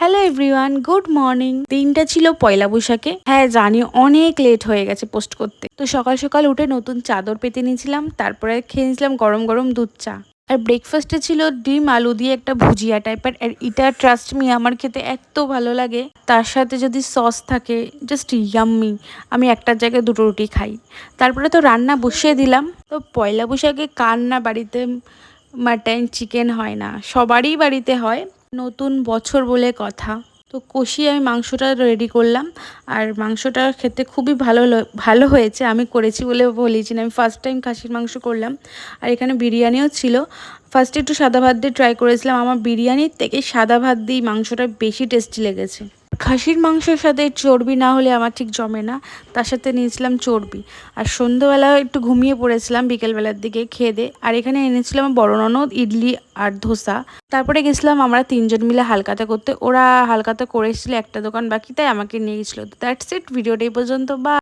Hello everyone, good morning. দিনটা ছিল পয়লা বৈশাখে। হ্যাঁ জানি অনেক লেট হয়ে গেছে পোস্ট করতে। তো সকাল সকাল উঠে নতুন চাদর পেতে নিয়েছিলাম, তারপরে খেয়ে নিয়েছিলাম গরম গরম দুধ চা। আর ব্রেকফাস্টে ছিল ডিম আলু দিয়ে একটা ভুজিয়া টাইপের। আর এটা ট্রাস্ট মি আমার খেতে এত ভালো লাগে। তার সাথে যদি সস থাকে, জাস্ট ইয়াম্মি। আমি একটার জায়গায় দুটো রুটি খাই। তারপরে তো রান্না বসিয়ে দিলাম। তো পয়লা বৈশাখে কার না বাড়িতে মাটন চিকেন হয় না, সবারই বাড়িতে হয়। নতুন বছর বলে কথা। তো কষিয়ে আমি মাংসটা রেডি করলাম। আর মাংসটা খেতে খুবই ভালো হয়েছে। আমি করেছি বলে বলেছি না, আমি ফার্স্ট টাইম খাসির মাংস করলাম। আর এখানে বিরিয়ানিও ছিল। ফার্স্টে একটু সাদা ভাত দিয়ে ট্রাই করেছিলাম। আমার বিরিয়ানির থেকে সাদা ভাত দিয়ে মাংসটা বেশি টেস্টি লেগেছে। খাসির মাংসের সাথে চর্বি না হলে আমার ঠিক জমে না। তার সাথে নিয়েছিলাম চর্বি। আর সন্ধ্যাবেলা একটু ঘুমিয়ে পড়েছিলাম বিকেলবেলার দিকে খেয়ে দিয়ে। আর এখানে এনেছিলাম বড় ননদ ইডলি আর ধোসা। তারপরে গেছিলাম আমরা তিনজন মিলে হালখাতা করতে। ওরা হালখাতা করেছিল একটা দোকান বাকি, তাই আমাকে নিয়ে গেছিলো। দ্যাটস ইট, ভিডিওটা এই পর্যন্ত। বা